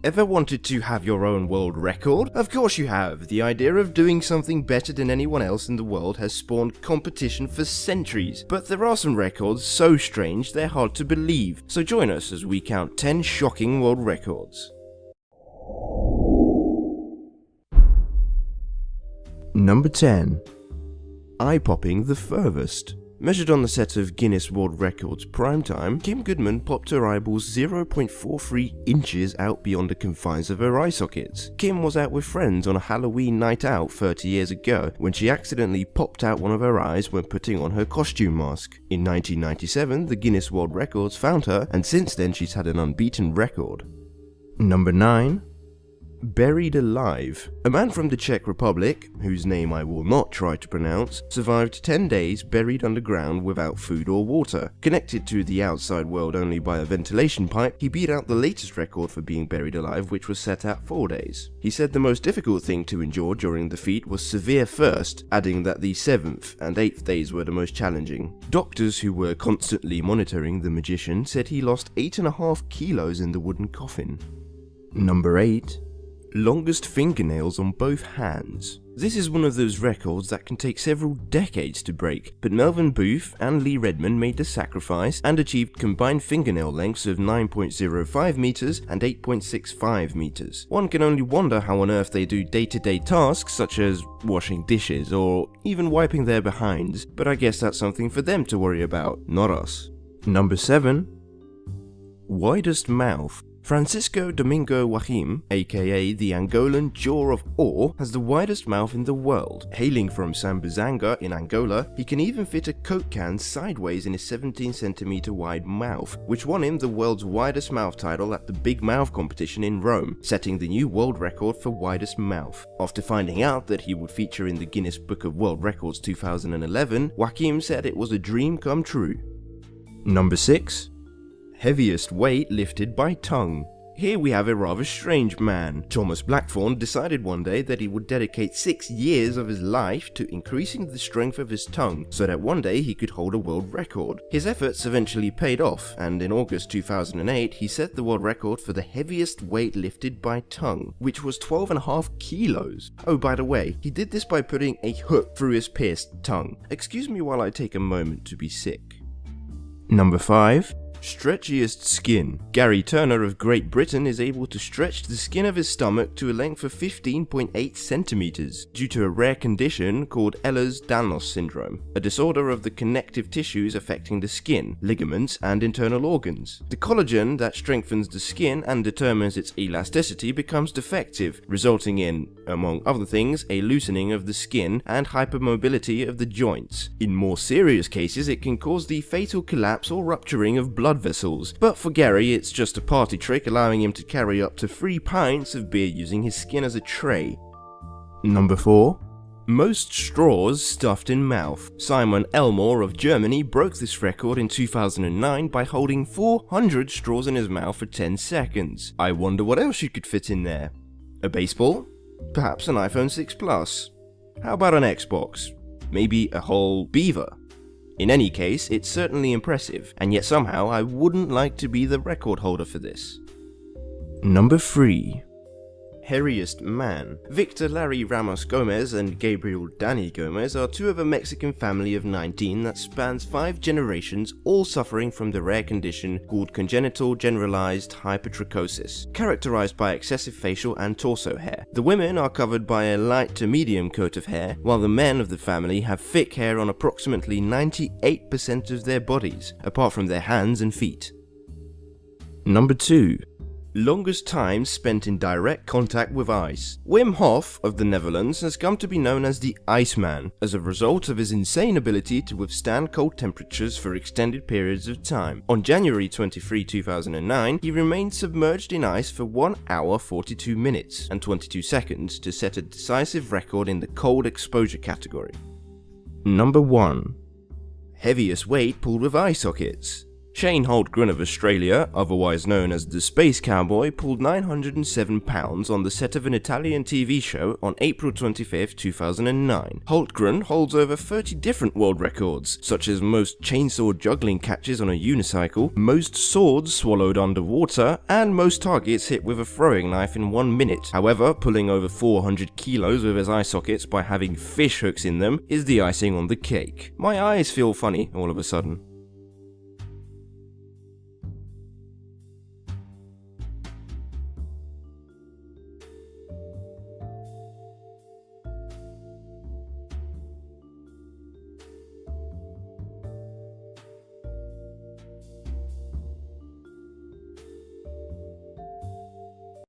Ever wanted to have your own world record? Of course you have. The idea of doing something better than anyone else in the world has spawned competition for centuries, but there are some records so strange they're hard to believe. So join us as we count 10 shocking world records. Number 10. Eye-popping the furthest. Measured on the set of Guinness World Records primetime, Kim Goodman popped her eyeballs 0.43 inches out beyond the confines of her eye sockets. Kim was out with friends on a Halloween night out 30 years ago when she accidentally popped out one of her eyes when putting on her costume mask. In 1997, the Guinness World Records found her, and since then she's had an unbeaten record. Number 9. Buried alive. A man from the Czech Republic, whose name I will not try to pronounce, survived 10 days buried underground without food or water. Connected to the outside world only by a ventilation pipe, he beat out the latest record for being buried alive, which was set at 4 days. He said the most difficult thing to endure during the feat was severe thirst, adding that the 7th and 8th days were the most challenging. Doctors who were constantly monitoring the magician said he lost 8.5 kilos in the wooden coffin. Number 8. Longest fingernails on both hands. This is one of those records that can take several decades to break, but Melvin Booth and Lee Redmond made the sacrifice and achieved combined fingernail lengths of 9.05 meters and 8.65 meters. One can only wonder how on earth they do day-to-day tasks such as washing dishes or even wiping their behinds, but I guess that's something for them to worry about, not us. Number 7. Widest mouth. Francisco Domingo Joachim, aka the Angolan Jaw of Ore, has the widest mouth in the world. Hailing from Sambizanga in Angola, he can even fit a Coke can sideways in his 17cm wide mouth, which won him the world's widest mouth title at the Big Mouth competition in Rome, setting the new world record for widest mouth. After finding out that he would feature in the Guinness Book of World Records 2011, Joachim said it was a dream come true. Number 6. Heaviest weight lifted by tongue. Here we have a rather strange man. Thomas Blackthorne decided one day that he would dedicate 6 years of his life to increasing the strength of his tongue so that one day he could hold a world record. His efforts eventually paid off, and in August 2008 he set the world record for the heaviest weight lifted by tongue, which was 12.5 kilos. Oh, by the way, he did this by putting a hook through his pierced tongue. Excuse me while I take a moment to be sick. Number 5. Stretchiest skin. Gary Turner of Great Britain is able to stretch the skin of his stomach to a length of 15.8 centimeters due to a rare condition called Ehlers-Danlos syndrome, a disorder of the connective tissues affecting the skin, ligaments, and internal organs. The collagen that strengthens the skin and determines its elasticity becomes defective, resulting in, among other things, a loosening of the skin and hypermobility of the joints. In more serious cases, it can cause the fatal collapse or rupturing of blood vessels, but for Gary it's just a party trick allowing him to carry up to 3 pints of beer using his skin as a tray. Number 4. Most straws stuffed in mouth. Simon Elmore of Germany broke this record in 2009 by holding 400 straws in his mouth for 10 seconds. I wonder what else you could fit in there. A baseball? Perhaps an iPhone 6 Plus? How about an Xbox? Maybe a whole beaver? In any case, it's certainly impressive, and yet somehow I wouldn't like to be the record holder for this. Number 3. Hairiest man. Victor Larry Ramos Gomez and Gabriel Danny Gomez are two of a Mexican family of 19 that spans 5 generations, all suffering from the rare condition called congenital generalized hypertrichosis, characterized by excessive facial and torso hair. The women are covered by a light to medium coat of hair, while the men of the family have thick hair on approximately 98% of their bodies, apart from their hands and feet. Number 2. Longest time spent in direct contact with ice. Wim Hof of the Netherlands has come to be known as the Iceman as a result of his insane ability to withstand cold temperatures for extended periods of time. On January 23, 2009, he remained submerged in ice for 1 hour 42 minutes and 22 seconds to set a decisive record in the cold exposure category. Number 1. Heaviest weight pulled with eye sockets. Shane Holtgren of Australia, otherwise known as the Space Cowboy, pulled 907 pounds on the set of an Italian TV show on April 25, 2009. Holtgren holds over 30 different world records, such as most chainsaw juggling catches on a unicycle, most swords swallowed underwater, and most targets hit with a throwing knife in 1 minute. However, pulling over 400 kilos with his eye sockets by having fish hooks in them is the icing on the cake. My eyes feel funny all of a sudden.